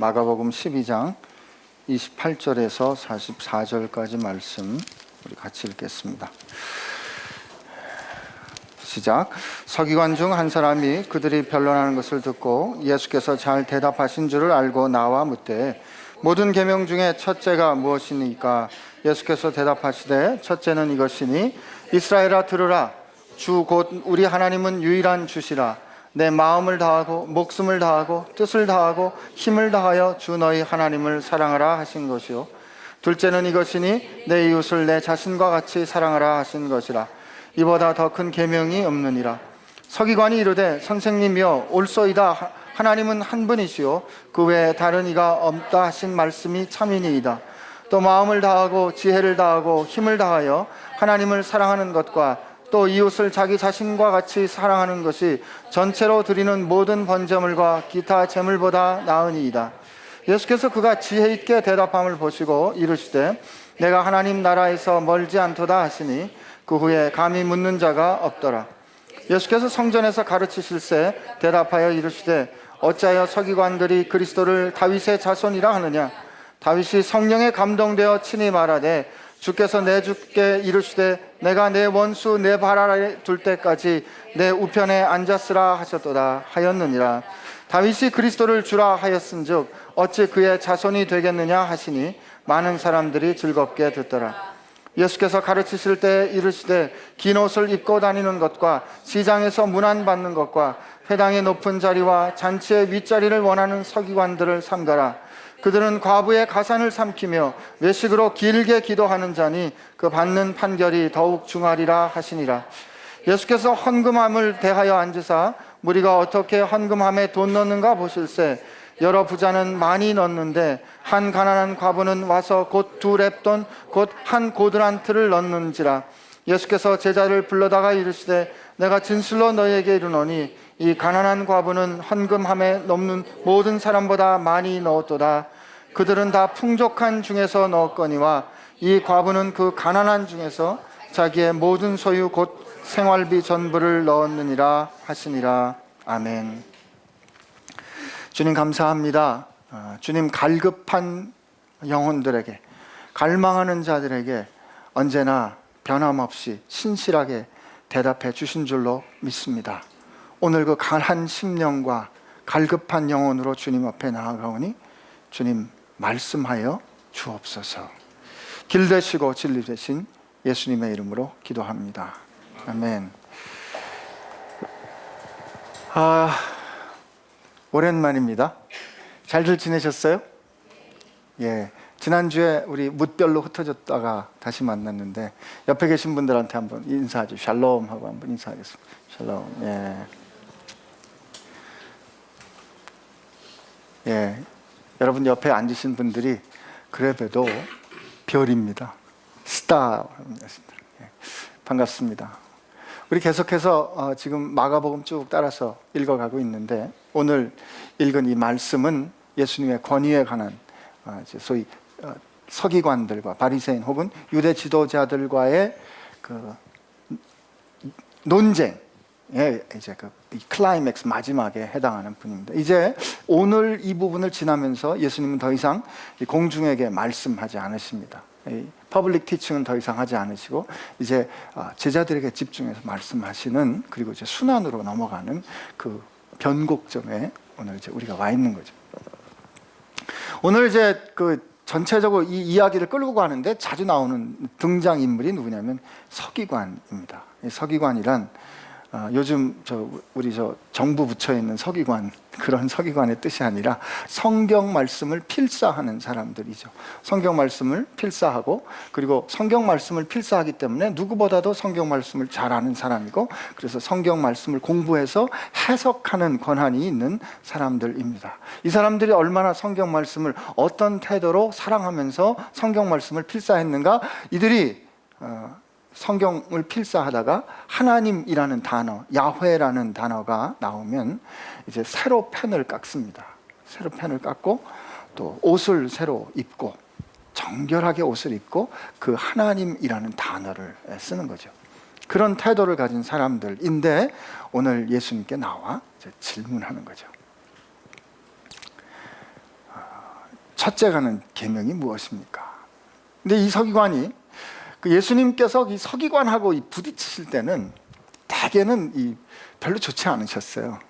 마가복음 12장 28절에서 44절까지 말씀 우리 같이 읽겠습니다. 시작. 서기관 중 한 사람이 그들이 변론하는 것을 듣고 예수께서 잘 대답하신 줄을 알고 나와 묻되 모든 계명 중에 첫째가 무엇이니까? 예수께서 대답하시되 첫째는 이것이니 이스라엘아 들으라. 주 곧 우리 하나님은 유일한 주시라. 내 마음을 다하고 목숨을 다하고 뜻을 다하고 힘을 다하여 주 너희 하나님을 사랑하라 하신 것이요. 둘째는 이것이니 내 이웃을 내 자신과 같이 사랑하라 하신 것이라. 이보다 더 큰 계명이 없느니라. 서기관이 이르되 선생님이여 옳소이다. 하나님은 한 분이시요 그 외에 다른 이가 없다 하신 말씀이 참이니이다. 또 마음을 다하고 지혜를 다하고 힘을 다하여 하나님을 사랑하는 것과 또 이웃을 자기 자신과 같이 사랑하는 것이 전체로 드리는 모든 번제물과 기타 제물보다 나으니이다. 예수께서 그가 지혜 있게 대답함을 보시고 이르시되 내가 하나님 나라에서 멀지 않도다 하시니 그 후에 감히 묻는 자가 없더라. 예수께서 성전에서 가르치실세 대답하여 이르시되 어찌하여 서기관들이 그리스도를 다윗의 자손이라 하느냐? 다윗이 성령에 감동되어 친히 말하되 주께서 내 주께 이르시되 내가 내 원수 내 발 아래 둘 때까지 내 우편에 앉았으라 하셨도다 하였느니라. 다윗이 그리스도를 주라 하였은즉 어찌 그의 자손이 되겠느냐 하시니 많은 사람들이 즐겁게 듣더라. 예수께서 가르치실 때 이르시되 긴 옷을 입고 다니는 것과 시장에서 문안받는 것과 회당의 높은 자리와 잔치의 윗자리를 원하는 서기관들을 삼가라. 그들은 과부의 가산을 삼키며 외식으로 길게 기도하는 자니 그 받는 판결이 더욱 중하리라 하시니라. 예수께서 헌금함을 대하여 앉으사 무리가 어떻게 헌금함에 돈 넣는가 보실세 여러 부자는 많이 넣는데 한 가난한 과부는 와서 곧 2렙돈 곧 한 고드란트를 넣는지라. 예수께서 제자를 불러다가 이르시되 내가 진실로 너희에게 이르노니 이 가난한 과부는 헌금함에 넣는 모든 사람보다 많이 넣었도다. 그들은 다 풍족한 중에서 넣었거니와 이 과부는 그 가난한 중에서 자기의 모든 소유 곧 생활비 전부를 넣었느니라 하시니라. 아멘. 주님 감사합니다. 주님 갈급한 영혼들에게 갈망하는 자들에게 언제나 변함없이 신실하게 대답해 주신 줄로 믿습니다. 오늘 그 강한 심령과 갈급한 영혼으로 주님 앞에 나아가오니 주님 말씀하여 주옵소서. 길 되시고 진리 되신 예수님의 이름으로 기도합니다. 아멘. 오랜만입니다. 잘들 지내셨어요? 예. 지난주에 우리 뭇별로 흩어졌다가 다시 만났는데 옆에 계신 분들한테 한번 인사하죠. 샬롬 하고 한번 인사하겠습니다. 샬롬. 예. 예. 여러분 옆에 앉으신 분들이 그래도 별입니다. 스타입니다. 예. 반갑습니다. 우리 계속해서 지금 마가복음 쭉 따라서 읽어가고 있는데 오늘 읽은 이 말씀은 예수님의 권위에 관한 소위 서기관들과 바리새인 혹은 유대 지도자들과의 그 논쟁 이제 그 클라이맥스 마지막에 해당하는 분입니다. 이제 오늘 이 부분을 지나면서 예수님은 더 이상 공중에게 말씀하지 않으십니다. 퍼블릭 티칭은 더 이상 하지 않으시고 이제 제자들에게 집중해서 말씀하시는, 그리고 이제 순환으로 넘어가는 그 변곡점에 오늘 이제 우리가 와 있는 거죠. 오늘 이제 그 전체적으로 이 이야기를 끌고 가는데 자주 나오는 등장 인물이 누구냐면 서기관입니다. 이 서기관이란 요즘 우리 정부 부처에 있는 서기관, 그런 서기관의 뜻이 아니라 성경 말씀을 필사하는 사람들이죠. 성경 말씀을 필사하고, 그리고 성경 말씀을 필사하기 때문에 누구보다도 성경 말씀을 잘 아는 사람이고, 그래서 성경 말씀을 공부해서 해석하는 권한이 있는 사람들입니다. 이 사람들이 얼마나 성경 말씀을 어떤 태도로 사랑하면서 성경 말씀을 필사했는가. 이들이 성경을 필사하다가 하나님이라는 단어, 야훼라는 단어가 나오면 이제 새로 펜을 깎습니다. 새로 펜을 깎고 또 옷을 새로 입고, 정결하게 옷을 입고 그 하나님이라는 단어를 쓰는 거죠. 그런 태도를 가진 사람들인데 오늘 예수님께 나와 질문하는 거죠. 첫째가는 계명이 무엇입니까? 근데 이 서기관이 예수님께서 이 서기관하고 부딪히실 때는 대개는 별로 좋지 않으셨어요.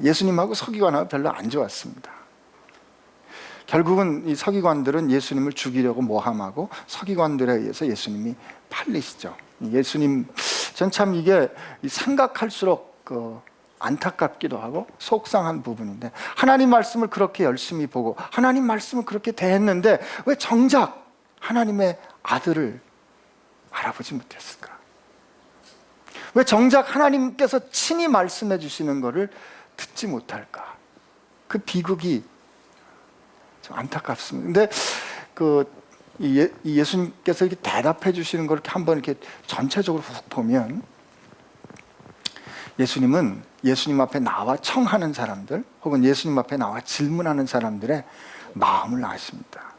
예수님하고 서기관하고 별로 안 좋았습니다. 결국은 이 서기관들은 예수님을 죽이려고 모함하고 서기관들에 의해서 예수님이 팔리시죠. 예수님, 전 참 이게 생각할수록 안타깝기도 하고 속상한 부분인데, 하나님 말씀을 그렇게 열심히 보고 하나님 말씀을 그렇게 대했는데 왜 정작 하나님의 아들을 알아보지 못했을까? 왜 정작 하나님께서 친히 말씀해 주시는 것을 듣지 못할까? 그 비극이 좀 안타깝습니다. 근데 예수님께서 이렇게 대답해 주시는 걸 이렇게 한번 이렇게 전체적으로 훅 보면, 예수님은 예수님 앞에 나와 청하는 사람들 혹은 예수님 앞에 나와 질문하는 사람들의 마음을 아십니다.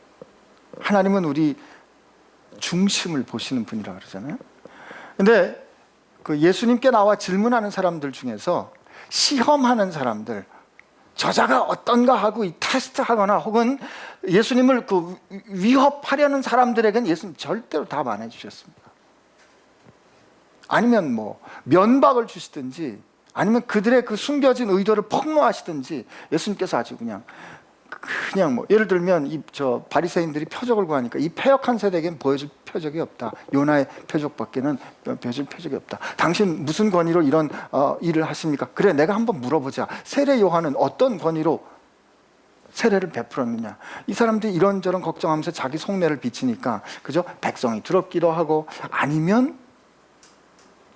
하나님은 우리 중심을 보시는 분이라고 그러잖아요. 근데 예수님께 나와 질문하는 사람들 중에서 시험하는 사람들, 저자가 어떤가 하고 테스트하거나 혹은 예수님을 위협하려는 사람들에게는 예수님 절대로 답 안 해주셨습니다. 아니면 면박을 주시든지 아니면 그들의 숨겨진 의도를 폭로하시든지, 예수님께서 아주 그냥 예를 들면 바리새인들이 표적을 구하니까 이 패역한 세대에겐 보여줄 표적이 없다. 요나의 표적밖에는 보여줄 표적이 없다. 당신 무슨 권위로 이런 일을 하십니까? 그래, 내가 한번 물어보자. 세례 요한은 어떤 권위로 세례를 베풀었느냐? 이 사람들이 이런저런 걱정하면서 자기 속내를 비치니까 그죠? 백성이 두렵기도 하고, 아니면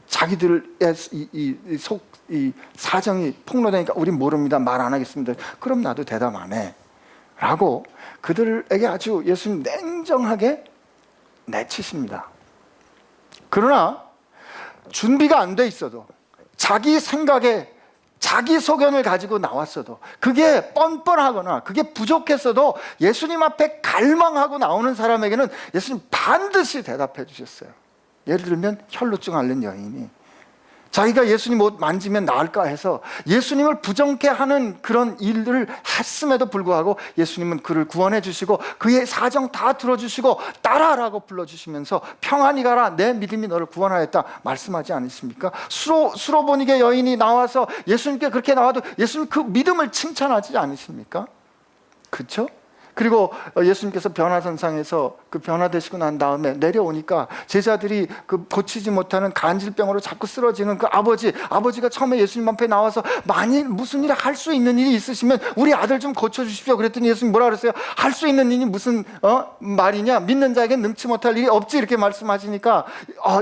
자기들의 이 사정이 폭로되니까 우린 모릅니다, 말 안 하겠습니다. 그럼 나도 대답 안 해 라고 그들에게 아주 예수님 냉정하게 내치십니다. 그러나 준비가 안 돼 있어도, 자기 생각에 자기 소견을 가지고 나왔어도, 그게 뻔뻔하거나 그게 부족했어도 예수님 앞에 갈망하고 나오는 사람에게는 예수님 반드시 대답해 주셨어요. 예를 들면 혈루증 앓는 여인이 자기가 예수님 옷 만지면 나을까 해서 예수님을 부정케 하는 그런 일을 했음에도 불구하고 예수님은 그를 구원해 주시고 그의 사정 다 들어주시고 따라라고 불러주시면서 평안히 가라, 내 믿음이 너를 구원하였다 말씀하지 않으십니까? 수로보니게 여인이 나와서 예수님께 그렇게 나와도 예수님 그 믿음을 칭찬하지 않으십니까? 그렇죠? 그리고 예수님께서 변화선상에서 변화되시고 난 다음에 내려오니까 제자들이 고치지 못하는 간질병으로 자꾸 쓰러지는 아버지가 처음에 예수님 앞에 나와서 만일 무슨 일을 할 수 있는 일이 있으시면 우리 아들 좀 고쳐주십시오 그랬더니 예수님 뭐라 그랬어요? 할 수 있는 일이 무슨 말이냐? 믿는 자에게 능치 못할 일이 없지, 이렇게 말씀하시니까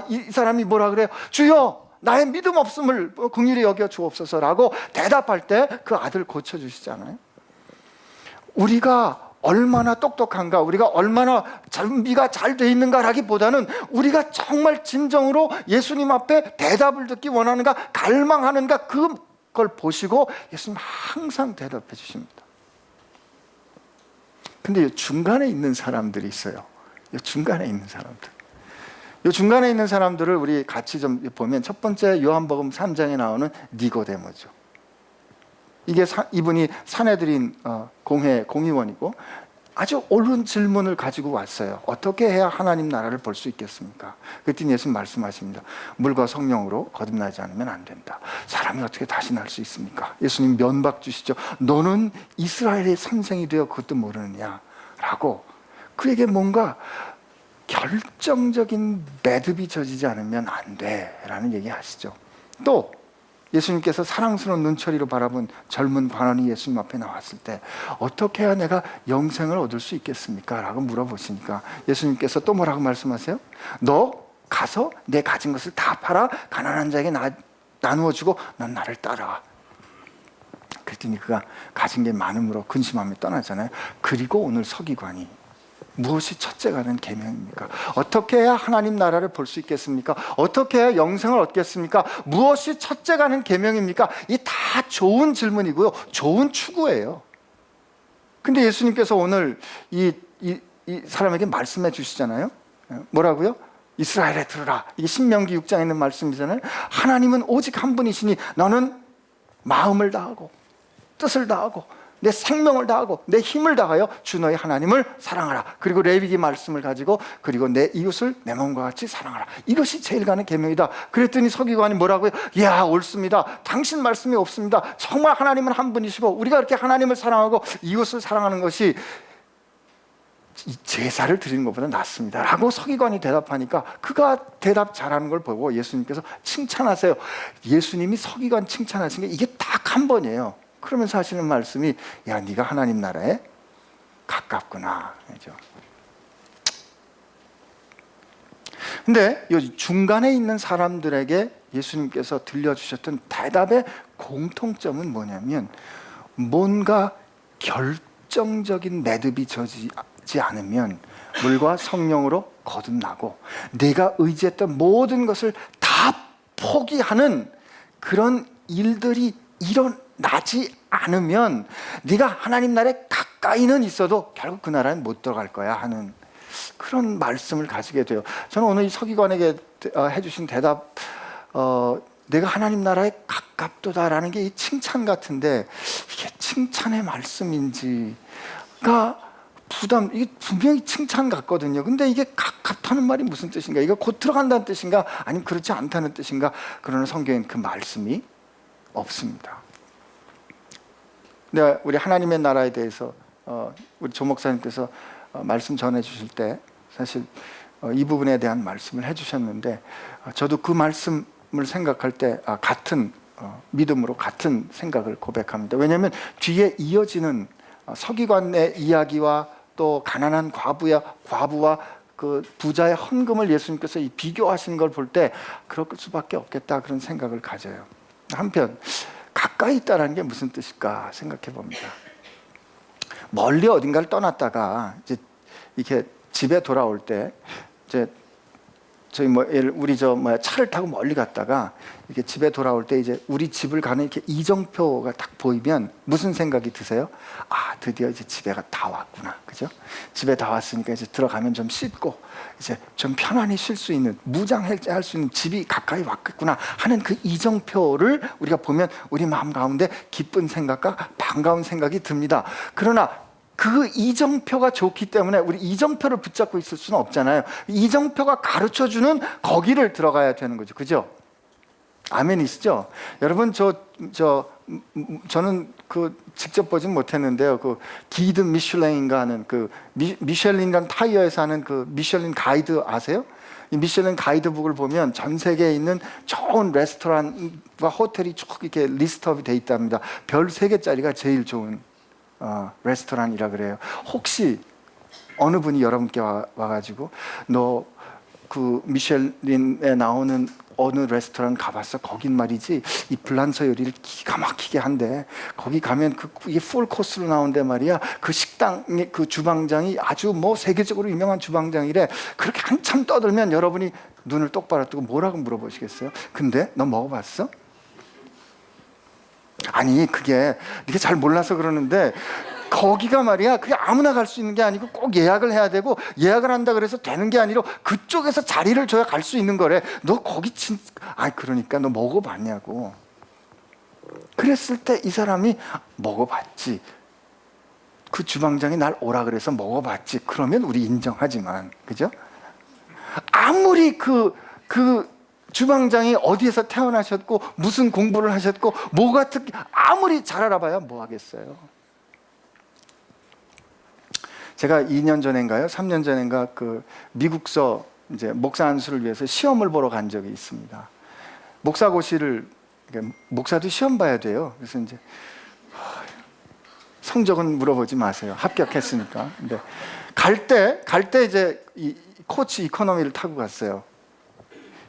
이 사람이 뭐라 그래요? 주여, 나의 믿음 없음을 긍휼히 여겨 주옵소서라고 대답할 때 그 아들 고쳐주시잖아요. 우리가 얼마나 똑똑한가, 우리가 얼마나 준비가 잘 돼 있는가라기보다는 우리가 정말 진정으로 예수님 앞에 대답을 듣기 원하는가, 갈망하는가, 그걸 보시고 예수님 항상 대답해 주십니다. 근데 중간에 있는 사람들이 있어요. 중간에 있는 사람들을 우리 같이 좀 보면, 첫 번째 요한복음 3장에 나오는 니고데모죠. 이분이 산헤드린 공의원이고 아주 옳은 질문을 가지고 왔어요. 어떻게 해야 하나님 나라를 볼 수 있겠습니까? 그랬더니 예수님 말씀하십니다. 물과 성령으로 거듭나지 않으면 안 된다. 사람이 어떻게 다시 날 수 있습니까? 예수님 면박 주시죠. 너는 이스라엘의 선생이 되어 그것도 모르느냐 라고 그에게 뭔가 결정적인 매듭이 져지지 않으면 안 돼 라는 얘기 하시죠. 또 예수님께서 사랑스러운 눈초리로 바라본 젊은 관원이 예수님 앞에 나왔을 때 어떻게 해야 내가 영생을 얻을 수 있겠습니까? 라고 물어보시니까 예수님께서 또 뭐라고 말씀하세요? 너 가서 내 가진 것을 다 팔아 가난한 자에게 나누어 주고 넌 나를 따라와. 그랬더니 그가 가진 게 많음으로 근심하며 떠나잖아요. 그리고 오늘 서기관이 무엇이 첫째가는 계명입니까? 어떻게 해야 하나님 나라를 볼 수 있겠습니까? 어떻게 해야 영생을 얻겠습니까? 무엇이 첫째가는 계명입니까? 이 다 좋은 질문이고요, 좋은 추구예요. 근데 예수님께서 오늘 이 사람에게 말씀해 주시잖아요. 뭐라고요? 이스라엘에 들으라. 이게 신명기 6장에 있는 말씀이잖아요. 하나님은 오직 한 분이시니 너는 마음을 다하고 뜻을 다하고 내 생명을 다하고 내 힘을 다하여 주 너희 하나님을 사랑하라. 그리고 레위기 말씀을 가지고 그리고 내 이웃을 내 몸과 같이 사랑하라. 이것이 제일 가는 계명이다. 그랬더니 서기관이 뭐라고요? 야, 옳습니다. 당신 말씀이 없습니다. 정말 하나님은 한 분이시고 우리가 그렇게 하나님을 사랑하고 이웃을 사랑하는 것이 제사를 드리는 것보다 낫습니다 라고 서기관이 대답하니까 그가 대답 잘하는 걸 보고 예수님께서 칭찬하세요. 예수님이 서기관 칭찬하신 게 이게 딱 한 번이에요. 그러면서 하시는 말씀이 야, 네가 하나님 나라에 가깝구나. 그죠? 근데 이 중간에 있는 사람들에게 예수님께서 들려주셨던 대답의 공통점은 뭐냐면 뭔가 결정적인 매듭이 져지지 않으면 물과 성령으로 거듭나고 내가 의지했던 모든 것을 다 포기하는 그런 일들이 일어나지 않으면 네가 하나님 나라에 가까이는 있어도 결국 그 나라는 못 들어갈 거야 하는 그런 말씀을 가지게 돼요. 저는 오늘 이 서기관에게 해주신 대답 내가 하나님 나라에 가깝도다라는 게 이 칭찬 같은데 이게 칭찬의 말씀인지가 이게 분명히 칭찬 같거든요. 근데 이게 가깝다는 말이 무슨 뜻인가? 이거 곧 들어간다는 뜻인가? 아니면 그렇지 않다는 뜻인가? 그러나 성경엔 그 말씀이 없습니다. 근데 우리 하나님의 나라에 대해서 우리 조 목사님께서 말씀 전해 주실 때 사실 이 부분에 대한 말씀을 해주셨는데 저도 그 말씀을 생각할 때 같은 믿음으로 같은 생각을 고백합니다. 왜냐하면 뒤에 이어지는 서기관의 이야기와 또 가난한 과부와 그 부자의 헌금을 예수님께서 비교하신 걸 볼 때 그럴 수밖에 없겠다 그런 생각을 가져요. 한편 가까이 있다라는 게 무슨 뜻일까 생각해 봅니다. 멀리 어딘가를 떠났다가 이제 이렇게 집에 돌아올 때 이제 우리 차를 타고 멀리 갔다가 이렇게 집에 돌아올 때 이제 우리 집을 가는 이렇게 이정표가 딱 보이면 무슨 생각이 드세요? 아, 드디어 이제 집에가 다 왔구나, 그죠? 집에 다 왔으니까 이제 들어가면 좀 씻고 이제 좀 편안히 쉴 수 있는 무장해제할 수 있는 집이 가까이 왔겠구나 하는 그 이정표를 우리가 보면 우리 마음 가운데 기쁜 생각과 반가운 생각이 듭니다. 그러나 그 이정표가 좋기 때문에 우리 이정표를 붙잡고 있을 수는 없잖아요. 이정표가 가르쳐주는 거기를 들어가야 되는 거죠. 그죠? 아멘이시죠? 여러분 저는 그 직접 보진 못했는데요. 그 기드 미슐랭인가 하는 그 미슐린이란 타이어에서 하는 그 미슐린 가이드 아세요? 이 미슐린 가이드북을 보면 전 세계에 있는 좋은 레스토랑과 호텔이 쭉 이렇게 리스트업이 돼 있답니다. 별 3개짜리가 제일 좋은 레스토랑이라 그래요. 혹시 어느 분이 여러분께 와가지고 너 그 미슐린에 나오는 어느 레스토랑 가봤어? 거긴 말이지 이 불란서 요리를 기가 막히게 한대. 거기 가면 이게 풀 코스로 나온대 말이야. 그 식당의 그 주방장이 아주 세계적으로 유명한 주방장이래. 그렇게 한참 떠들면 여러분이 눈을 똑바로 뜨고 뭐라고 물어보시겠어요? 근데 너 먹어봤어? 아니 그게 네가 잘 몰라서 그러는데 거기가 말이야 그게 아무나 갈 수 있는 게 아니고 꼭 예약을 해야 되고 예약을 한다 그래서 되는 게 아니라 그쪽에서 자리를 줘야 갈 수 있는 거래. 너 거기 그러니까 너 먹어봤냐고. 그랬을 때 이 사람이 먹어봤지. 그 주방장이 날 오라 그래서 먹어봤지. 그러면 우리 인정하지만 그죠? 아무리 그 주방장이 어디에서 태어나셨고 무슨 공부를 하셨고 뭐가 특히 아무리 잘 알아봐야 뭐 하겠어요. 제가 2년 전인가요? 3년 전인가 그 미국서 이제 목사 안수를 위해서 시험을 보러 간 적이 있습니다. 목사고시를 목사도 시험 봐야 돼요. 그래서 이제 성적은 물어보지 마세요. 합격했으니까. 근데 갈 때 이제 이 코치 이코노미를 타고 갔어요.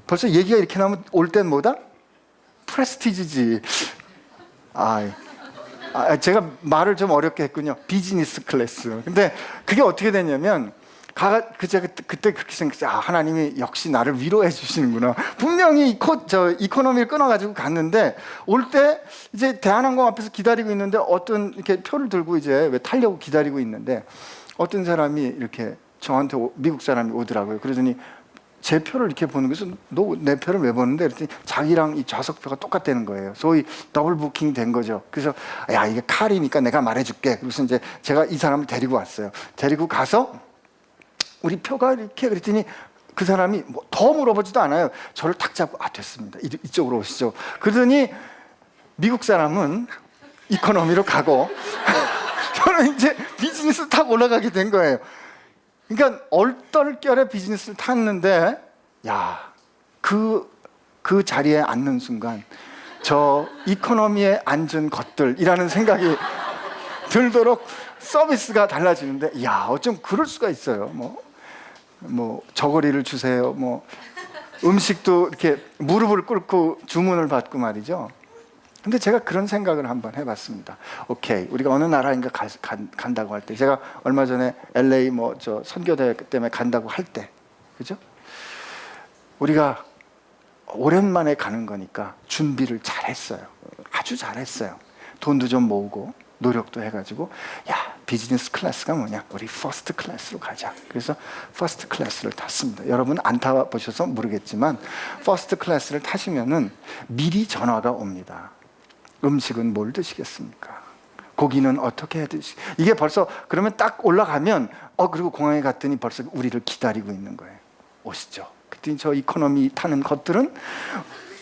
벌써 얘기가 이렇게 나오면 올 땐 뭐다? 프레스티지지. 제가 말을 좀 어렵게 했군요. 비즈니스 클래스. 근데 그게 어떻게 됐냐면 제가 그때 그렇게 생각했어요. 하나님이 역시 나를 위로해 주시는구나. 분명히 이코노미를 끊어가지고 갔는데 올 때 이제 대한항공 앞에서 기다리고 있는데 어떤 이렇게 표를 들고 이제 왜 타려고 기다리고 있는데 어떤 사람이 이렇게 저한테 미국 사람이 오더라고요. 그러더니 제 표를 이렇게 보는 거에서 너 내 표를 왜 보는데? 그랬더니 자기랑 이 좌석표가 똑같다는 거예요. 소위 더블 부킹이 된 거죠. 그래서 야, 이게 칼이니까 내가 말해줄게. 그래서 이제 제가 이 사람을 데리고 왔어요. 데리고 가서 우리 표가 이렇게, 그랬더니 그 사람이 뭐 더 물어보지도 않아요. 저를 탁 잡고 됐습니다. 이쪽으로 오시죠. 그러더니 미국 사람은 이코노미로 가고 저는 이제 비즈니스 타고 올라가게 된 거예요. 그러니까 얼떨결에 비즈니스를 탔는데, 야, 그 자리에 앉는 순간 저 이코노미에 앉은 것들이라는 생각이 들도록 서비스가 달라지는데, 야, 어쩜 그럴 수가 있어요. 뭐 저고리를 주세요. 뭐 음식도 이렇게 무릎을 꿇고 주문을 받고 말이죠. 근데 제가 그런 생각을 한번 해봤습니다. 오케이, 우리가 어느 나라인가 간다고 할 때, 제가 얼마 전에 LA 저 선교대 때문에 간다고 할 때, 그죠? 우리가 오랜만에 가는 거니까 준비를 잘했어요. 아주 잘했어요. 돈도 좀 모으고 노력도 해가지고, 야, 비즈니스 클래스가 뭐냐? 우리 퍼스트 클래스로 가자. 그래서 퍼스트 클래스를 탔습니다. 여러분 안 타보셔서 모르겠지만 퍼스트 클래스를 타시면은 미리 전화가 옵니다. 음식은 뭘 드시겠습니까? 고기는 어떻게 이게 벌써, 그러면 딱 올라가면 그리고 공항에 갔더니 벌써 우리를 기다리고 있는 거예요. 오시죠. 그랬더니 저 이코노미 타는 것들은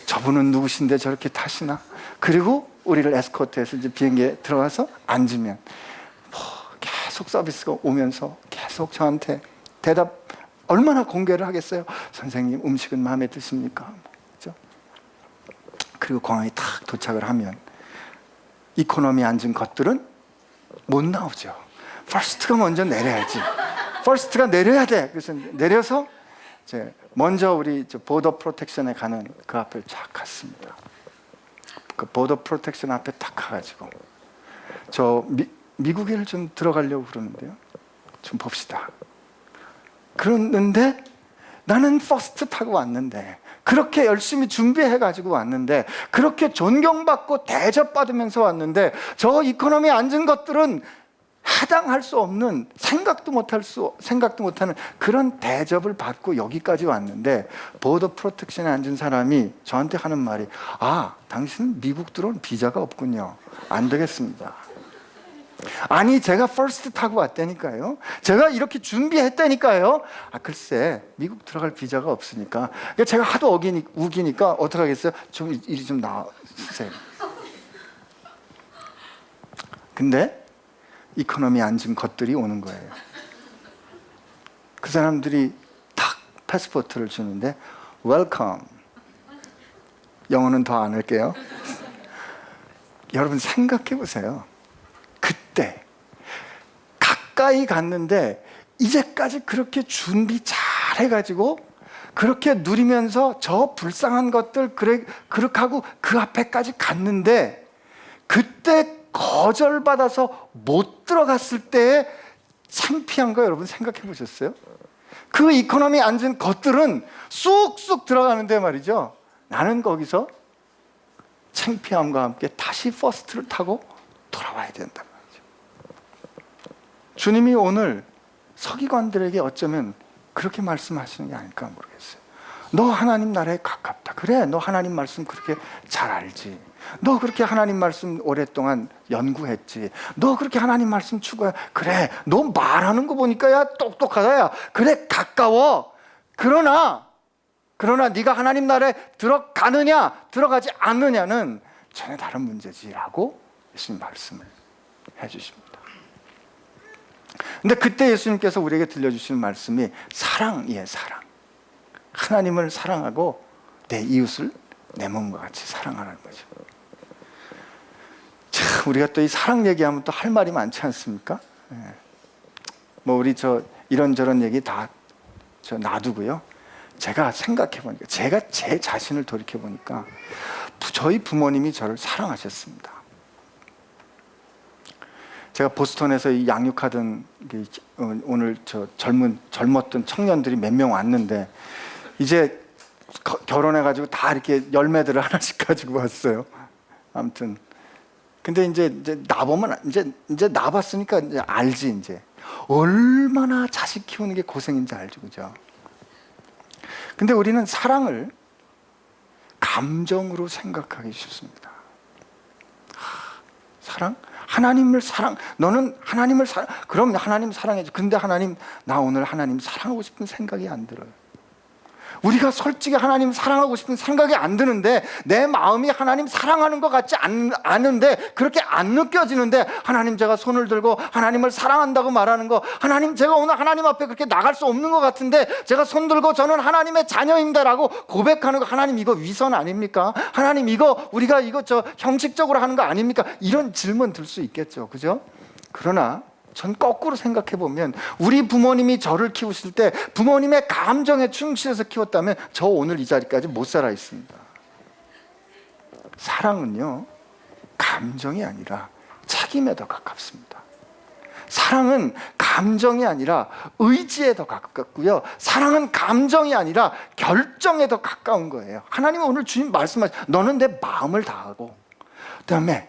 저분은 누구신데 저렇게 타시나? 그리고 우리를 에스코트해서 이제 비행기에 들어가서 앉으면 계속 서비스가 오면서 계속 저한테 대답, 얼마나 공개를 하겠어요? 선생님, 음식은 마음에 드십니까? 그렇죠? 그리고 공항에 탁 도착을 하면 이코노미 앉은 것들은 못 나오죠. 퍼스트가 먼저 내려야지. 퍼스트가 내려야 돼. 그래서 내려서 이제 먼저 우리 보더 프로텍션에 가는 그 앞을 쫙 갔습니다. 그 보더 프로텍션 앞에 딱 가가지고 저 미국에를 좀 들어가려고 그러는데요. 좀 봅시다. 그러는데 나는 퍼스트 타고 왔는데, 그렇게 열심히 준비해가지고 왔는데, 그렇게 존경받고 대접받으면서 왔는데, 저 이코노미에 앉은 것들은 해당할 수 없는, 생각도 못하는 그런 대접을 받고 여기까지 왔는데, 보더 프로텍션에 앉은 사람이 저한테 하는 말이, 당신은 미국 들어온 비자가 없군요. 안 되겠습니다. 아니, 제가 퍼스트 타고 왔다니까요. 제가 이렇게 준비했다니까요. 글쎄, 미국 들어갈 비자가 없으니까. 제가 하도 우기니까 어떡하겠어요? 좀 이리 좀 나와주세요. 근데 이코노미 앉은 것들이 오는 거예요. 그 사람들이 탁 패스포트를 주는데, 웰컴. 영어는 더 안 할게요. 여러분 생각해 보세요. 그때 가까이 갔는데 이제까지 그렇게 준비 잘 해가지고 그렇게 누리면서 저 불쌍한 것들 그렇게 하고 그 앞에까지 갔는데, 그때 거절받아서 못 들어갔을 때의 창피한 거 여러분 생각해 보셨어요? 그 이코노미 앉은 것들은 쑥쑥 들어가는데 말이죠, 나는 거기서 창피함과 함께 다시 퍼스트를 타고 돌아와야 된단 말이죠. 주님이 오늘 서기관들에게 어쩌면 그렇게 말씀하시는 게 아닐까 모르겠어요. 너 하나님 나라에 가깝다. 그래, 너 하나님 말씀 그렇게 잘 알지. 너 그렇게 하나님 말씀 오랫동안 연구했지. 너 그렇게 하나님 말씀 추구해. 그래, 너 말하는 거 보니까 야 똑똑하다. 야 그래, 가까워. 그러나 네가 하나님 나라에 들어가느냐 들어가지 않느냐는 전혀 다른 문제지라고 예수님 말씀을 해주십니다. 근데 그때 예수님께서 우리에게 들려주시는 말씀이 사랑이에요. 사랑. 하나님을 사랑하고 내 이웃을 내 몸과 같이 사랑하라는 거죠. 참, 우리가 또 이 사랑 얘기하면 또 할 말이 많지 않습니까? 우리 이런저런 얘기 다 놔두고요. 제가 생각해 보니까, 제가 제 자신을 돌이켜 보니까 저희 부모님이 저를 사랑하셨습니다. 제가 보스턴에서 이 양육하던 오늘 젊었던 청년들이 몇 명 왔는데, 이제 결혼해가지고 다 이렇게 열매들을 하나씩 가지고 왔어요. 아무튼 근데 이제 나보면 이제 나봤으니까 이제 알지. 이제 얼마나 자식 키우는 게 고생인지 알죠, 그죠? 근데 우리는 사랑을 감정으로 생각하기 쉽습니다. 사랑? 하나님을 사랑, 너는 하나님을 사랑, 그럼 하나님 사랑해줘. 근데 하나님, 나 오늘 하나님 사랑하고 싶은 생각이 안 들어요. 우리가 솔직히 하나님 사랑하고 싶은 생각이 안 드는데, 내 마음이 하나님 사랑하는 것 같지 않은데, 그렇게 안 느껴지는데, 하나님 제가 손을 들고 하나님을 사랑한다고 말하는 거, 하나님 제가 오늘 하나님 앞에 그렇게 나갈 수 없는 것 같은데 제가 손 들고 저는 하나님의 자녀입니다라고 고백하는 거, 하나님 이거 위선 아닙니까? 하나님 이거 우리가 이거 형식적으로 하는 거 아닙니까? 이런 질문 들 수 있겠죠, 그죠? 그러나 전 거꾸로 생각해 보면, 우리 부모님이 저를 키우실 때 부모님의 감정에 충실해서 키웠다면 저 오늘 이 자리까지 못 살아 있습니다. 사랑은요, 감정이 아니라 책임에 더 가깝습니다. 사랑은 감정이 아니라 의지에 더 가깝고요, 사랑은 감정이 아니라 결정에 더 가까운 거예요. 하나님은 오늘 주님 말씀하신, 너는 내 마음을 다하고, 그 다음에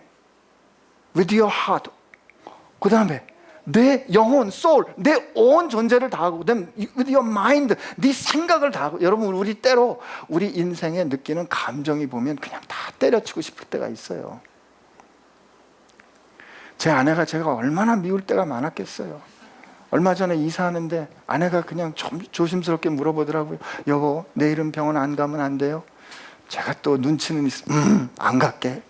with your heart, 그 다음에 내 영혼, soul, 내 온 존재를 다하고, with your mind, 네 생각을 다하고. 여러분, 우리 때로 우리 인생에 느끼는 감정이 보면 그냥 다 때려치고 싶을 때가 있어요. 제 아내가 제가 얼마나 미울 때가 많았겠어요. 얼마 전에 이사하는데 아내가 그냥 조심스럽게 물어보더라고요. 여보, 내일은 병원 안 가면 안 돼요? 제가 또 눈치는 있어요. 안 갈게.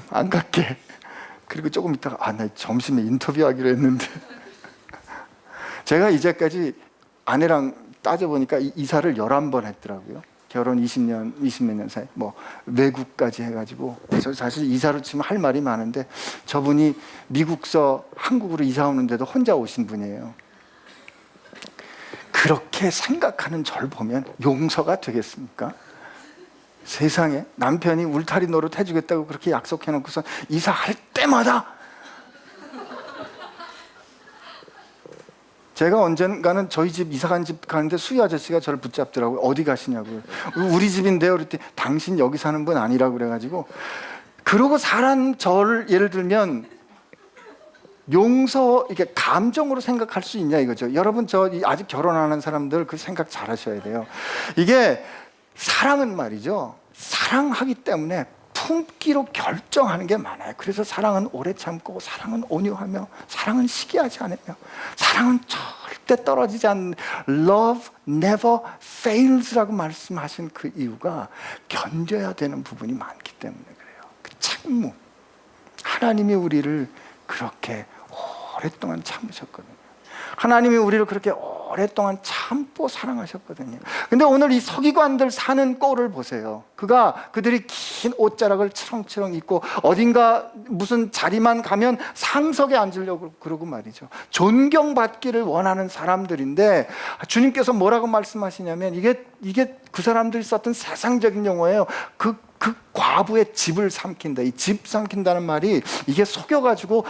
안 갈게. 그리고 조금 있다가, 나 점심에 인터뷰하기로 했는데. 제가 이제까지 아내랑 따져보니까 이사를 11번 했더라고요. 결혼 20몇 년 사이, 외국까지 해가지고. 저 사실 이사로 치면 할 말이 많은데, 저분이 미국서 한국으로 이사 오는데도 혼자 오신 분이에요. 그렇게 생각하는 절 보면 용서가 되겠습니까? 세상에, 남편이 울타리 노릇 해주겠다고 그렇게 약속해놓고서 이사할 때마다, 제가 언젠가는 저희 집 이사간 집 가는데 수희 아저씨가 저를 붙잡더라고요. 어디 가시냐고요. 우리 집인데요. 그랬더니 당신 여기 사는 분 아니라고 그래가지고. 그러고 사람 저를 예를 들면 용서, 이게 감정으로 생각할 수 있냐 이거죠. 여러분, 저 아직 결혼 안 한 사람들 그 생각 잘 하셔야 돼요. 이게 사랑은 말이죠, 사랑하기 때문에 품기로 결정하는 게 많아요. 그래서 사랑은 오래 참고, 사랑은 온유하며, 사랑은 시기하지 않으며, 사랑은 절대 떨어지지 않는, Love never fails라고 말씀하신 그 이유가 견뎌야 되는 부분이 많기 때문에 그래요. 그 책무, 하나님이 우리를 그렇게 오랫동안 참으셨거든요. 하나님이 우리를 그렇게 오랫동안 참고 사랑하셨거든요. 근데 오늘 이 서기관들 사는 꼴을 보세요. 그들이 긴 옷자락을 치렁치렁 입고 어딘가 무슨 자리만 가면 상석에 앉으려고 그러고 말이죠. 존경받기를 원하는 사람들인데, 주님께서 뭐라고 말씀하시냐면, 이게 그 사람들이 썼던 세상적인 용어예요. 그 과부의 집을 삼킨다. 이 집 삼킨다는 말이, 이게 속여가지고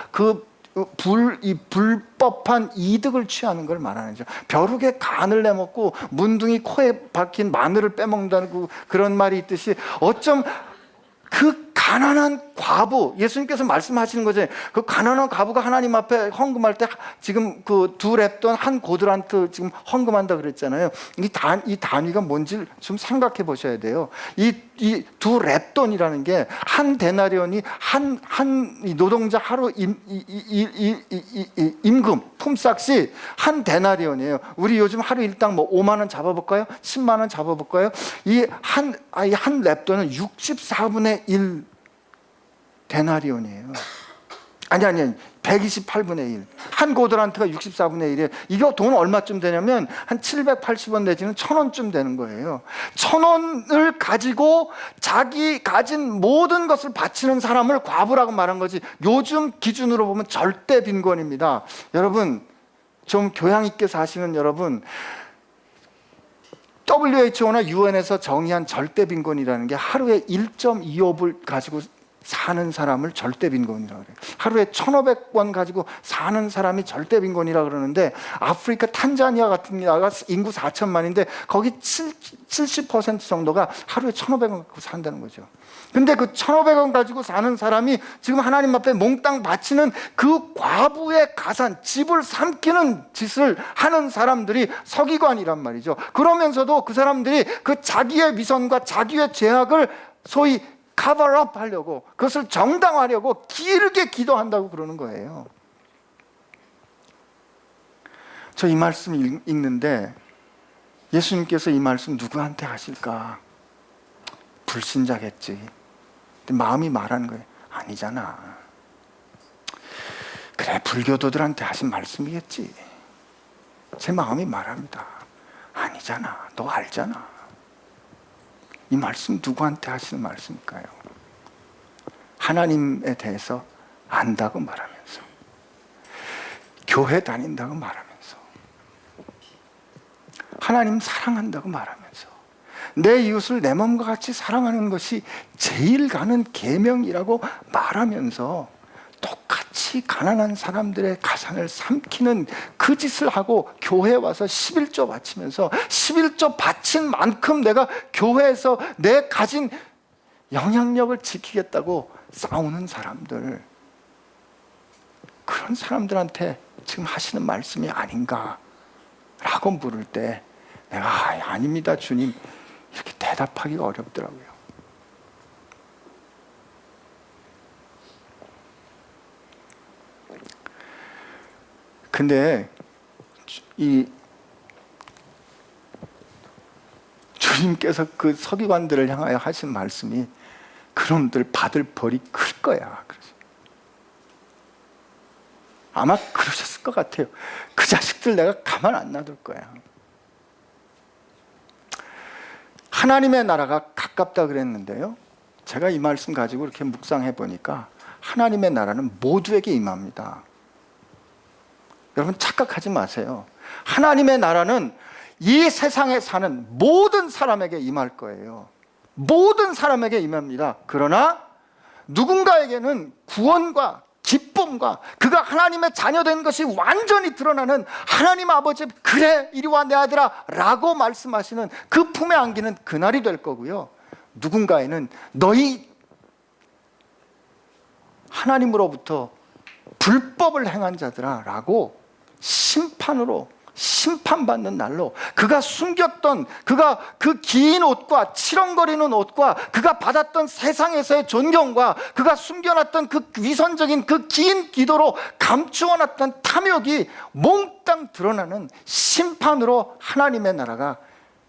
이 불법한 이득을 취하는 걸 말하는 거죠. 벼룩에 간을 내먹고 문둥이 코에 박힌 마늘을 빼먹는다는 그런 말이 있듯이, 어쩜 그 가난한 과부, 예수님께서 말씀하시는 거죠. 그 가난한 과부가 하나님 앞에 헌금할 때 지금 그 2렙돈 1고드란트 지금 헌금한다 그랬잖아요. 이 단위가 뭔지 좀 생각해 보셔야 돼요. 이 2렙돈이라는 게 한 데나리온이 한 노동자 하루 임금 품삯이 한 데나리온이에요. 우리 요즘 하루 일당 5만 원 잡아볼까요? 10만 원 잡아볼까요? 이 한 렙돈은 64분의 1 데나리온이에요. 아니 128분의 1. 한 고드란트가 64분의 1이에요. 이거 돈 얼마쯤 되냐면 한 780원 내지는 1,000원쯤 되는 거예요. 1,000원을 가지고 자기 가진 모든 것을 바치는 사람을 과부라고 말한 거지, 요즘 기준으로 보면 절대 빈곤입니다. 여러분, 좀 교양 있게 사시는 여러분, WHO나 UN에서 정의한 절대 빈곤이라는 게 하루에 1.25불 가지고 사는 사람을 절대 빈곤이라고 그래요. 하루에 1,500원 가지고 사는 사람이 절대 빈곤이라고 그러는데, 아프리카 탄자니아 같은 나라가 인구 4천만인데 거기 70% 정도가 하루에 1,500원 갖고 산다는 거죠. 근데 그 1,500원 가지고 사는 사람이 지금 하나님 앞에 몽땅 바치는 그 과부의 가산, 집을 삼키는 짓을 하는 사람들이 서기관이란 말이죠. 그러면서도 그 사람들이 그 자기의 위선과 자기의 죄악을 소위 커버업 하려고, 그것을 정당화하려고 길게 기도한다고 그러는 거예요. 저 이 말씀 읽는데 예수님께서 이 말씀 누구한테 하실까? 불신자겠지. 근데 마음이 말하는 거예요. 아니잖아. 그래, 불교도들한테 하신 말씀이겠지. 제 마음이 말합니다. 아니잖아. 너 알잖아. 이 말씀 누구한테 하시는 말씀일까요? 하나님에 대해서 안다고 말하면서, 교회 다닌다고 말하면서, 하나님 사랑한다고 말하면서, 내 이웃을 내 몸과 같이 사랑하는 것이 제일 가는 계명이라고 말하면서 똑같이 가난한 사람들의 가산을 삼키는 그 짓을 하고 교회에 와서 11조 바치면서 11조 바친 만큼 내가 교회에서 내 가진 영향력을 지키겠다고 싸우는 사람들, 그런 사람들한테 지금 하시는 말씀이 아닌가라고 물을 때 내가 아닙니다 주님, 이렇게 대답하기가 어렵더라고요. 근데 이 주님께서 그 서기관들을 향하여 하신 말씀이 그놈들 받을 벌이 클 거야. 그래서 아마 그러셨을 것 같아요. 그 자식들 내가 가만 안 놔둘 거야. 하나님의 나라가 가깝다 그랬는데요, 제가 이 말씀 가지고 이렇게 묵상해 보니까 하나님의 나라는 모두에게 임합니다. 여러분 착각하지 마세요. 하나님의 나라는 이 세상에 사는 모든 사람에게 임할 거예요. 모든 사람에게 임합니다. 그러나 누군가에게는 구원과 기쁨과 그가 하나님의 자녀된 것이 완전히 드러나는, 하나님 아버지 그래 이리 와 내 아들아 라고 말씀하시는 그 품에 안기는 그날이 될 거고요, 누군가에는 너희 하나님으로부터 불법을 행한 자들아 라고 심판으로, 심판받는 날로 그가 숨겼던, 그가 그 긴 옷과 치렁거리는 옷과 그가 받았던 세상에서의 존경과 그가 숨겨놨던 그 위선적인 그 긴 기도로 감추어놨던 탐욕이 몽땅 드러나는 심판으로 하나님의 나라가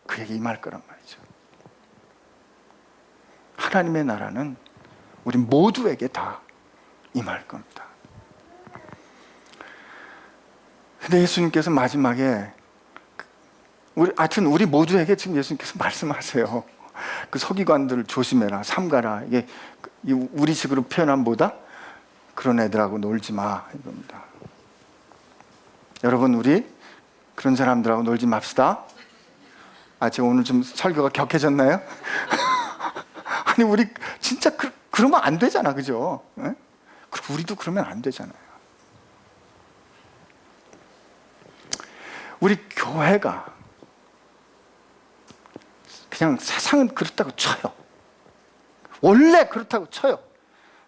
그에게 임할 거란 말이죠. 하나님의 나라는 우리 모두에게 다 임할 겁니다. 근데 예수님께서 마지막에 우리 모두에게 지금 예수님께서 말씀하세요. 그 서기관들을 조심해라, 삼가라. 이게 우리식으로 표현하면 뭐다? 그런 애들하고 놀지 마 이겁니다. 여러분, 우리 그런 사람들하고 놀지 맙시다. 제가 오늘 좀 설교가 격해졌나요? 아니, 우리 진짜 그러면 안 되잖아, 그죠? 네? 우리도 그러면 안 되잖아요. 우리 교회가 그냥 세상은 그렇다고 쳐요. 원래 그렇다고 쳐요.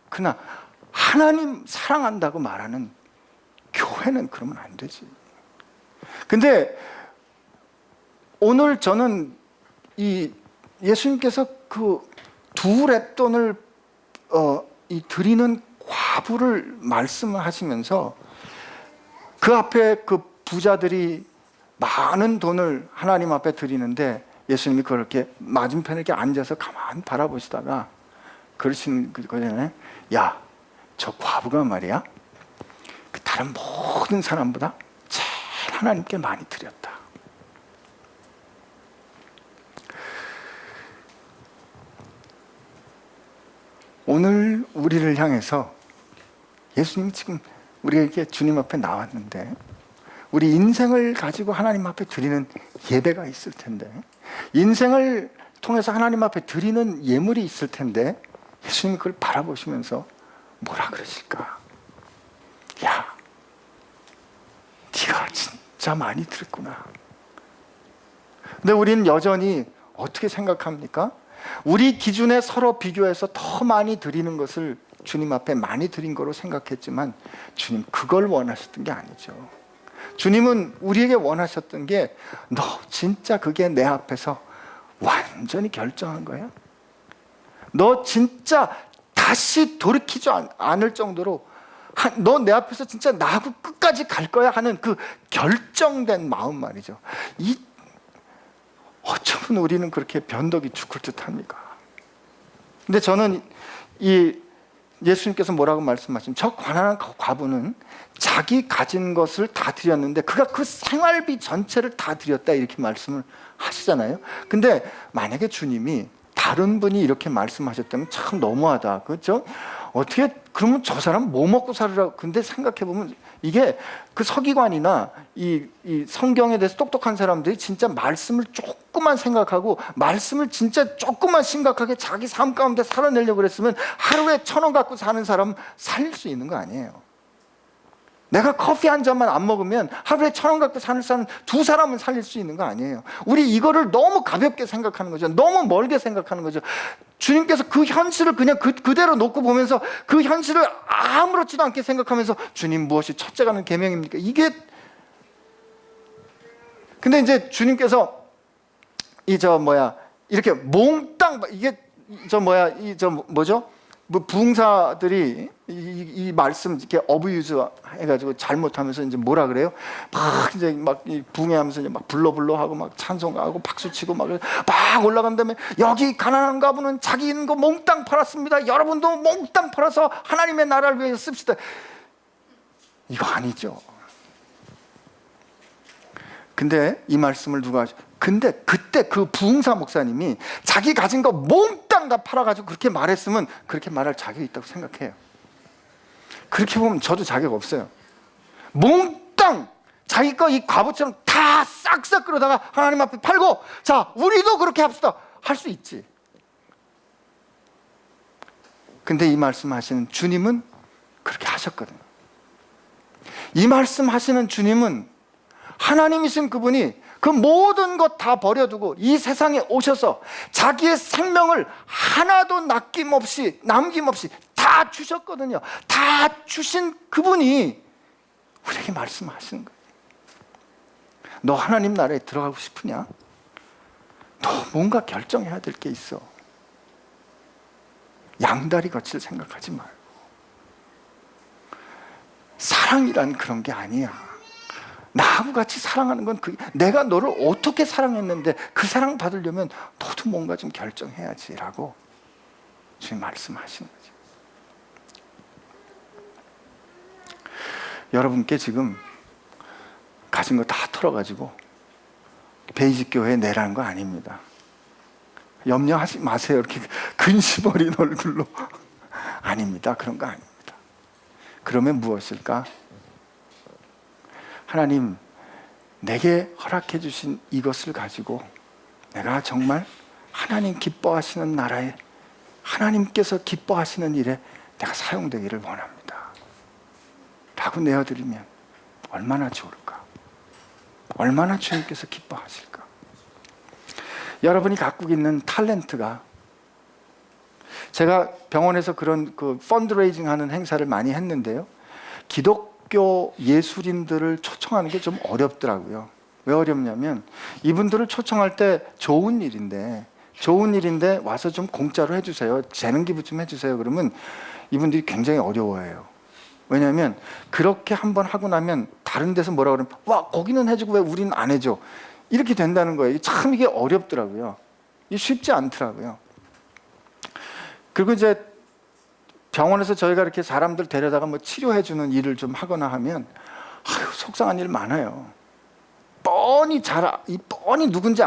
그러나 하나님 사랑한다고 말하는 교회는 그러면 안 되지. 근데 오늘 저는 이 예수님께서 그 두 렙돈을 드리는 과부를 말씀을 하시면서 그 앞에 그 부자들이 많은 돈을 하나님 앞에 드리는데 예수님이 그렇게 맞은편에 이렇게 앉아서 가만히 바라보시다가 그러시는 거잖아요. 야, 저 과부가 말이야, 그 다른 모든 사람보다 제일 하나님께 많이 드렸다. 오늘 우리를 향해서 예수님이 지금 우리에게 주님 앞에 나왔는데, 우리 인생을 가지고 하나님 앞에 드리는 예배가 있을 텐데, 인생을 통해서 하나님 앞에 드리는 예물이 있을 텐데, 예수님이 그걸 바라보시면서 뭐라 그러실까? 야, 네가 진짜 많이 들었구나. 근데 우리는 여전히 어떻게 생각합니까? 우리 기준에 서로 비교해서 더 많이 드리는 것을 주님 앞에 많이 드린 거로 생각했지만 주님 그걸 원하셨던 게 아니죠. 주님은 우리에게 원하셨던 게 너 진짜 그게 내 앞에서 완전히 결정한 거야? 너 진짜 다시 돌이키지 않을 정도로 너 내 앞에서 진짜 나하고 끝까지 갈 거야 하는 그 결정된 마음 말이죠. 어쩌면 우리는 그렇게 변덕이 죽을 듯 합니까? 근데 저는 이 예수님께서 뭐라고 말씀하시면 저 가난한 과부는 자기 가진 것을 다 드렸는데 그가 그 생활비 전체를 다 드렸다 이렇게 말씀을 하시잖아요. 근데 만약에 주님이 다른 분이 이렇게 말씀하셨다면 참 너무하다, 그렇죠? 어떻게 그러면 저 사람 뭐 먹고 살으라고? 근데 생각해 보면 이게 그 서기관이나 이 성경에 대해서 똑똑한 사람들이 진짜 말씀을 조금만 생각하고 말씀을 진짜 조금만 심각하게 자기 삶 가운데 살아내려고 그랬으면 하루에 1,000원 갖고 사는 사람 살릴 수 있는 거 아니에요. 내가 커피 한 잔만 안 먹으면 하루에 1,000원 갖고 사는 사람 2사람은 살릴 수 있는 거 아니에요. 우리 이거를 너무 가볍게 생각하는 거죠. 너무 멀게 생각하는 거죠. 주님께서 그 현실을 그냥 그대로 놓고 보면서 그 현실을 아무렇지도 않게 생각하면서 주님 무엇이 첫째 가는 계명입니까? 이게 근데 이제 주님께서 이렇게 몽땅 이게 뭐죠? 뭐 부흥사들이 이 말씀 이렇게 어브유즈 해가지고 잘못하면서 이제 뭐라 그래요? 막 이제 막 부흥회하면서 이제 막 불러 하고 막 찬송하고 박수치고 막 올라간 다음에 여기 가난한 가부는 자기 있는 거 몽땅 팔았습니다. 여러분도 몽땅 팔아서 하나님의 나라를 위해서 씁시다. 이거 아니죠. 근데 이 말씀을 누가 하죠? 근데 그때 그 부흥사 목사님이 자기 가진 거 몽땅 다 팔아가지고 그렇게 말했으면 그렇게 말할 자격이 있다고 생각해요. 그렇게 보면 저도 자격 없어요. 몽땅 자기 거 이 과부처럼 다 싹싹 끌어다가 하나님 앞에 팔고 자 우리도 그렇게 합시다 할 수 있지. 근데 이 말씀하시는 주님은 그렇게 하셨거든요. 이 말씀하시는 주님은 하나님이신 그분이 그 모든 것 다 버려두고 이 세상에 오셔서 자기의 생명을 하나도 남김없이 다 주셨거든요. 다 주신 그분이 우리에게 말씀하시는 거예요. 너 하나님 나라에 들어가고 싶으냐? 너 뭔가 결정해야 될 게 있어. 양다리 거칠 생각하지 말고. 사랑이란 그런 게 아니야. 나하고 같이 사랑하는 건 내가 너를 어떻게 사랑했는데 그 사랑 받으려면 너도 뭔가 좀 결정해야지 라고 주님 말씀하시는 거죠. 여러분께 지금 가진 거 다 털어가지고 베이직 교회에 내라는 거 아닙니다. 염려하지 마세요. 이렇게 근심 어린 얼굴로 아닙니다. 그런 거 아닙니다. 그러면 무엇일까? 하나님, 내게 허락해 주신 이것을 가지고 내가 정말 하나님 기뻐하시는 나라에 하나님께서 기뻐하시는 일에 내가 사용되기를 원합니다 라고 내어드리면 얼마나 좋을까? 얼마나 주님께서 기뻐하실까? 여러분이 갖고 있는 탤런트가 제가 병원에서 그런 펀드레이징 하는 행사를 많이 했는데요. 기독교 예술인들을 초청하는 게 좀 어렵더라고요. 왜 어렵냐면 이분들을 초청할 때 좋은 일인데 와서 좀 공짜로 해주세요. 재능 기부 좀 해주세요. 그러면 이분들이 굉장히 어려워해요. 왜냐하면 그렇게 한번 하고 나면 다른 데서 뭐라 그러면 와 거기는 해주고 왜 우리는 안 해줘? 이렇게 된다는 거예요. 참 이게 어렵더라고요. 이게 쉽지 않더라고요. 그리고 이제 병원에서 저희가 이렇게 사람들 데려다가 뭐 치료해주는 일을 좀 하거나 하면 속상한 일 많아요. 뻔히 누군지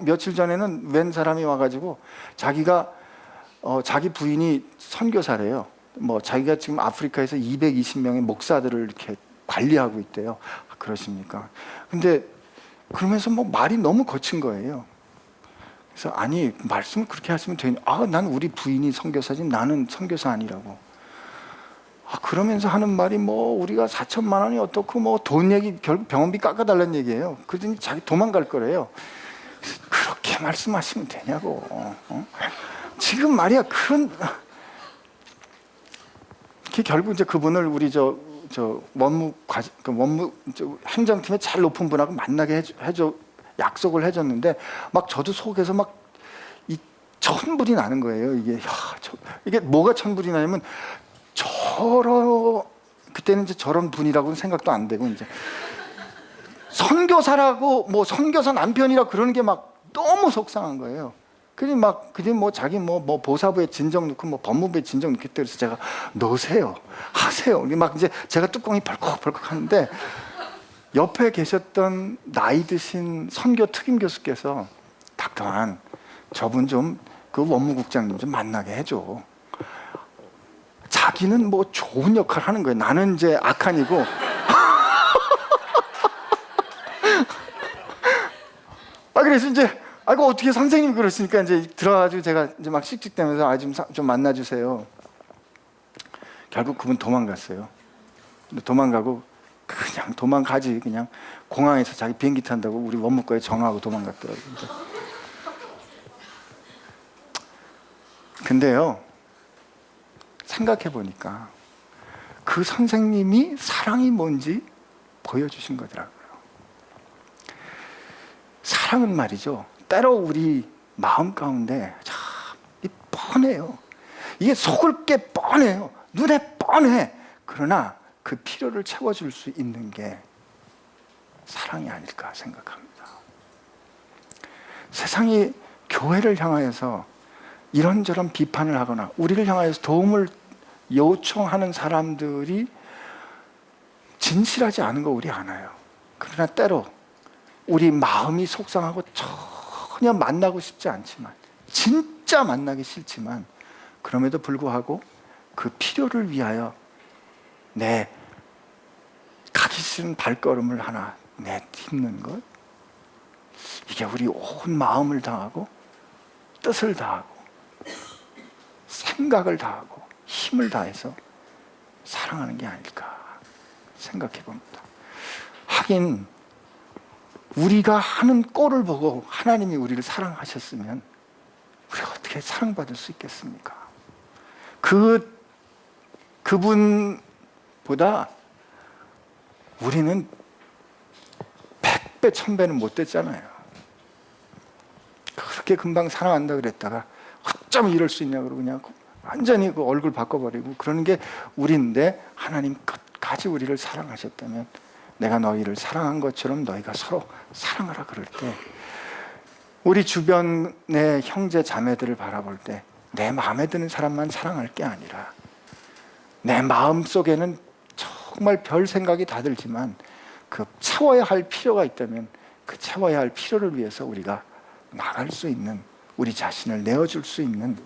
며칠 전에는 웬 사람이 와가지고 자기가 자기 부인이 선교사래요. 뭐 자기가 지금 아프리카에서 220명의 목사들을 이렇게 관리하고 있대요. 그러십니까? 근데 그러면서 뭐 말이 너무 거친 거예요. 그래서 아니 말씀을 그렇게 하시면 되니 난 우리 부인이 선교사지 나는 선교사 아니라고. 그러면서 하는 말이 뭐 우리가 4천만 원이 어떻고 뭐 돈 얘기 결국 병원비 깎아달라는 얘기예요. 그러더니 자기 도망갈 거래요. 그렇게 말씀하시면 되냐고. 지금 말이야 그런 결국 이제 그분을 우리 원무 행정팀의 제일 높은 분하고 만나게 해줘 약속을 해줬는데 막 저도 속에서 막 이 천불이 나는 거예요. 이게 뭐가 천불이 나냐면 그때는 이제 저런 분이라고는 생각도 안 되고 이제 선교사라고 뭐 선교사 남편이라 그러는 게 막 너무 속상한 거예요. 그니 뭐 자기 뭐 보사부에 진정 넣고 뭐 법무부에 진정 넣겠다 그래서 제가 넣으세요 하세요. 막 이제 제가 뚜껑이 벌컥벌컥 하는데 옆에 계셨던 나이 드신 선교 특임 교수께서 닥터한 저분 좀 그 원무국장님 좀 만나게 해줘. 자기는 뭐 좋은 역할 하는 거예요. 나는 이제 악한이고. 그래서 이제 어떻게 선생님이 그러시니까 이제 들어가가지고 제가 이제 막 씩씩대면서 좀 만나주세요. 결국 그분 도망갔어요. 도망가고 그냥 도망가지 그냥 공항에서 자기 비행기 탄다고 우리 원무과에 전화하고 도망갔더라고요. 근데요 생각해 보니까 그 선생님이 사랑이 뭔지 보여주신 거더라고요. 사랑은 말이죠 때로 우리 마음 가운데 참 뻔해요. 이게 속을 게 뻔해요. 눈에 뻔해. 그러나 그 필요를 채워줄 수 있는 게 사랑이 아닐까 생각합니다. 세상이 교회를 향하여서 이런저런 비판을 하거나 우리를 향하여서 도움을 요청하는 사람들이 진실하지 않은 거 우리 알아요. 그러나 때로 우리 마음이 속상하고 전혀 만나고 싶지 않지만 진짜 만나기 싫지만 그럼에도 불구하고 그 필요를 위하여 내 가기 싫은 발걸음을 하나 내딛는 것, 이게 우리 온 마음을 다하고 뜻을 다하고 생각을 다하고 힘을 다해서 사랑하는 게 아닐까 생각해 봅니다. 하긴 우리가 하는 꼴을 보고 하나님이 우리를 사랑하셨으면 우리가 어떻게 사랑받을 수 있겠습니까? 그분보다 우리는 100배, 1000배는 못 됐잖아요. 그렇게 금방 사랑한다 그랬다가 어쩜 이럴 수 있냐 그러고 그냥 완전히 그 얼굴 바꿔버리고 그러는 게 우리인데, 하나님 끝까지 우리를 사랑하셨다면 내가 너희를 사랑한 것처럼 너희가 서로 사랑하라 그럴 때, 우리 주변의 형제 자매들을 바라볼 때 내 마음에 드는 사람만 사랑할 게 아니라 내 마음속에는 정말 별 생각이 다 들지만 그 채워야 할 필요가 있다면 그 채워야 할 필요를 위해서 우리가 나갈 수 있는, 우리 자신을 내어줄 수 있는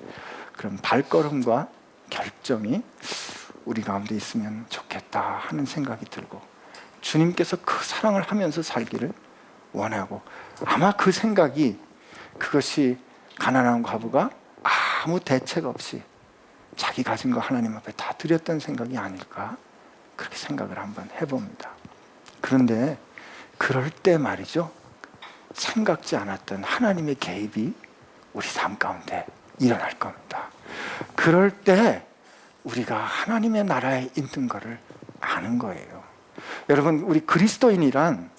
그런 발걸음과 결정이 우리 가운데 있으면 좋겠다 하는 생각이 들고, 주님께서 그 사랑을 하면서 살기를 원하고, 아마 그 생각이, 그것이 가난한 과부가 아무 대책 없이 자기 가진 거 하나님 앞에 다 드렸던 생각이 아닐까, 그렇게 생각을 한번 해봅니다. 그런데 그럴 때 말이죠, 생각지 않았던 하나님의 개입이 우리 삶 가운데 일어날 겁니다. 그럴 때 우리가 하나님의 나라에 있는 것을 아는 거예요. 여러분, 우리 그리스도인이란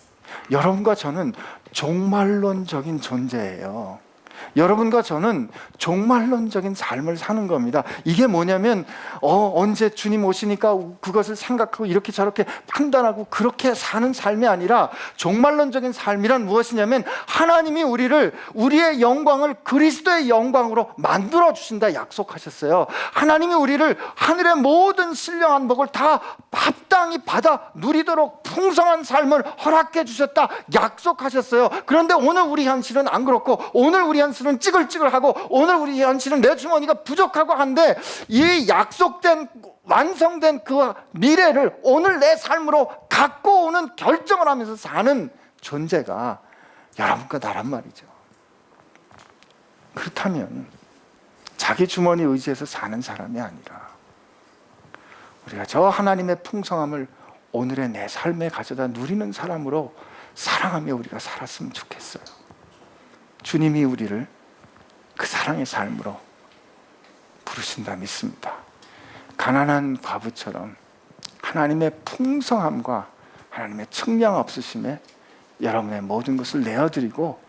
여러분과 저는 종말론적인 존재예요. 여러분과 저는 종말론적인 삶을 사는 겁니다. 이게 뭐냐면 언제 주님 오시니까 그것을 생각하고 이렇게 저렇게 판단하고 그렇게 사는 삶이 아니라, 종말론적인 삶이란 무엇이냐면 하나님이 우리의 영광을 그리스도의 영광으로 만들어 주신다 약속하셨어요. 하나님이 우리를 하늘의 모든 신령한 복을 다 합당히 받아 누리도록 풍성한 삶을 허락해 주셨다 약속하셨어요. 그런데 오늘 우리 현실은 안 그렇고, 오늘 우리 현실은 찌글찌글하고, 오늘 우리 현실은 내 주머니가 부족하고 한데, 이 약속된 완성된 그 미래를 오늘 내 삶으로 갖고 오는 결정을 하면서 사는 존재가 여러분과 나란 말이죠. 그렇다면 자기 주머니 의지해서 사는 사람이 아니라 우리가 저 하나님의 풍성함을 오늘의 내 삶에 가져다 누리는 사람으로 사랑하며 우리가 살았으면 좋겠어요. 주님이 우리를 그 사랑의 삶으로 부르신다 믿습니다. 가난한 과부처럼 하나님의 풍성함과 하나님의 측량 없으심에 여러분의 모든 것을 내어드리고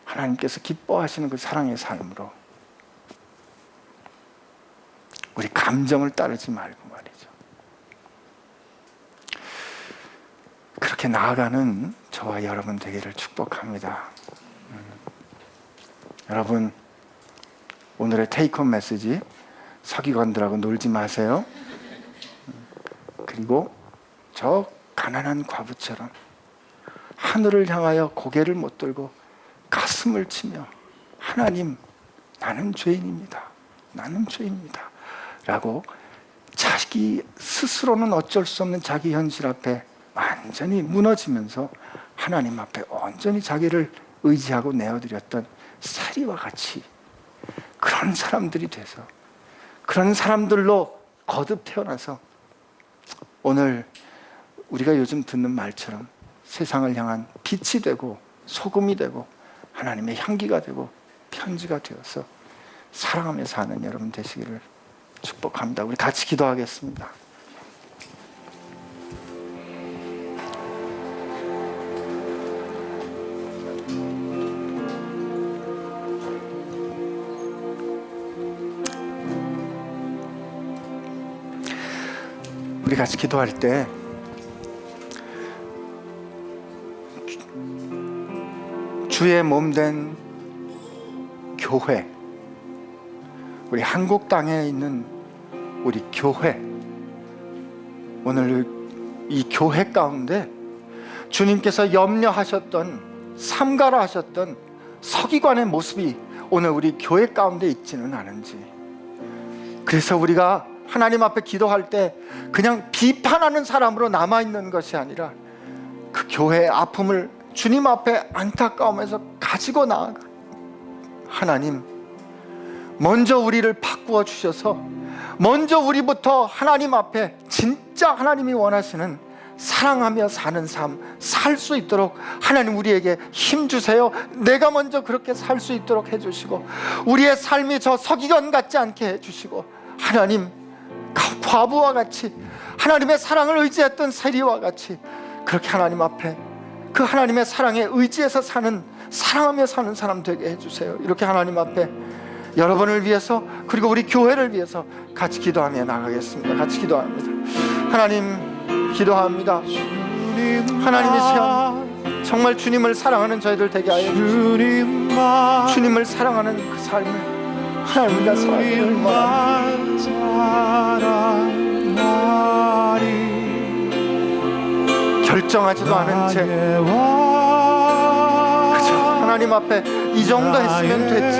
하나님께서 기뻐하시는 그 사랑의 삶으로 우리 감정을 따르지 말고 말이죠. 그렇게 나아가는 저와 여러분 되기를 축복합니다. 여러분, 오늘의 테이크홈 메시지, 서기관들하고 놀지 마세요. 그리고 저 가난한 과부처럼 하늘을 향하여 고개를 못 들고 가슴을 치며 하나님, 나는 죄인입니다. 나는 죄인입니다. 라고 자기 스스로는 어쩔 수 없는 자기 현실 앞에 완전히 무너지면서 하나님 앞에 온전히 자기를 의지하고 내어드렸던 세리와 같이 그런 사람들이 돼서 그런 사람들로 거듭 태어나서 오늘 우리가 요즘 듣는 말처럼 세상을 향한 빛이 되고 소금이 되고 하나님의 향기가 되고 편지가 되어서 사랑하며 사는 여러분 되시기를 축복합니다. 우리 같이 기도하겠습니다. 우리 같이 기도할 때 주의 몸된 교회, 우리 한국 땅에 있는 우리 교회, 오늘 이 교회 가운데 주님께서 염려하셨던, 삼가라 하셨던 서기관의 모습이 오늘 우리 교회 가운데 있지는 않은지, 그래서 우리가 하나님 앞에 기도할 때 그냥 비판하는 사람으로 남아있는 것이 아니라 그 교회의 아픔을 주님 앞에 안타까움에서 가지고 나아가, 하나님 먼저 우리를 바꾸어 주셔서 먼저 우리부터 하나님 앞에 진짜 하나님이 원하시는 사랑하며 사는 삶 살 수 있도록 하나님 우리에게 힘 주세요. 내가 먼저 그렇게 살 수 있도록 해주시고 우리의 삶이 저 서기관 같지 않게 해주시고 하나님 과부와 같이 하나님의 사랑을 의지했던 세리와 같이 그렇게 하나님 앞에 그 하나님의 사랑에 의지해서 사는, 사랑하며 사는 사람 되게 해주세요. 이렇게 하나님 앞에 여러분을 위해서 그리고 우리 교회를 위해서 같이 기도하며 나가겠습니다. 같이 기도합니다. 하나님 기도합니다. 하나님이 세운 정말 주님을 사랑하는 저희들 되게 하여 주시고 주님을 사랑하는 그 삶을 하나님 우리가 사랑하기를 원합니다. 결정하지도 않은 채 그저 하나님 앞에 이 정도 했으면 됐지,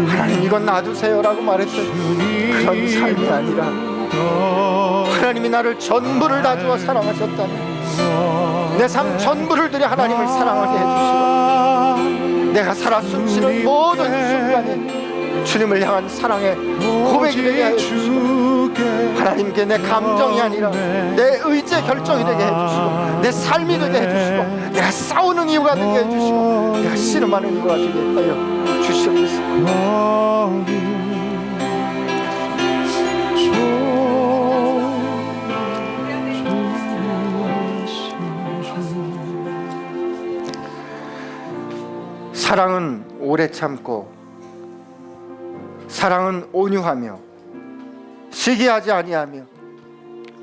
하나님 이건 놔두세요라고 말했던 그런 삶이 아니라 하나님이 나를 전부를 다 주어 사랑하셨다면 내 삶 전부를 들여 하나님을 사랑하게 해주시고 내가 살아 숨쉬는 모든 순간에 주님을 향한 사랑의 고백이 되게 해주시고 하나님께 내 감정이 아니라 내 의지의 결정이 되게 해주시고 내 삶이 되게 해주시고 내가 싸우는 이유가 되게 해주시고 내가 씨름하는 이유가 되게 하여 주시옵소서. 사랑은 오래 참고 사랑은 온유하며 시기하지 아니하며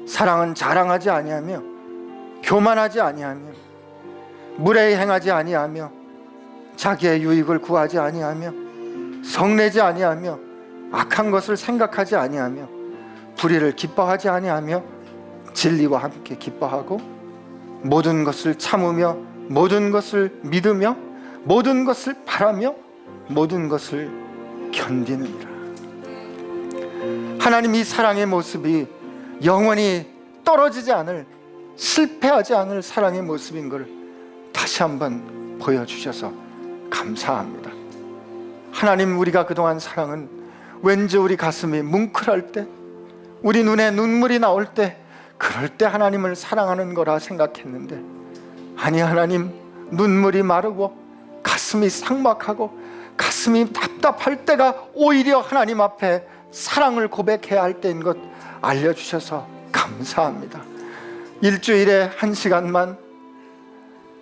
사랑은 자랑하지 아니하며 교만하지 아니하며 무례히 행하지 아니하며 자기의 유익을 구하지 아니하며 성내지 아니하며 악한 것을 생각하지 아니하며 불의를 기뻐하지 아니하며 진리와 함께 기뻐하고 모든 것을 참으며 모든 것을 믿으며 모든 것을 바라며 모든 것을 견디느니라. 하나님 이 사랑의 모습이 영원히 떨어지지 않을, 실패하지 않을 사랑의 모습인 걸 다시 한번 보여주셔서 감사합니다. 하나님, 우리가 그동안 사랑은 왠지 우리 가슴이 뭉클할 때, 우리 눈에 눈물이 나올 때, 그럴 때 하나님을 사랑하는 거라 생각했는데, 아니 하나님, 눈물이 마르고 가슴이 삭막하고 가슴이 답답할 때가 오히려 하나님 앞에 사랑을 고백해야 할 때인 것 알려주셔서 감사합니다. 일주일에 1시간만,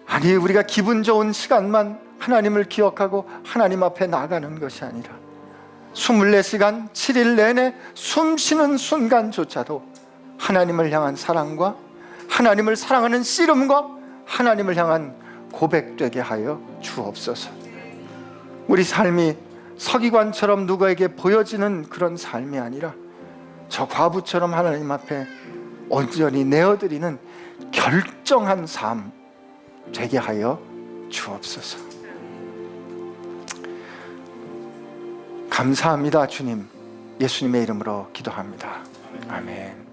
아니 우리가 기분 좋은 시간만 하나님을 기억하고 하나님 앞에 나가는 것이 아니라 24시간 7일 내내 숨 쉬는 순간조차도 하나님을 향한 사랑과 하나님을 사랑하는 씨름과 하나님을 향한 고백되게 하여 주옵소서. 우리 삶이 서기관처럼 누구에게 보여지는 그런 삶이 아니라 저 과부처럼 하나님 앞에 온전히 내어드리는 결정한 삶 되게 하여 주옵소서. 감사합니다 주님. 예수님의 이름으로 기도합니다. 아멘.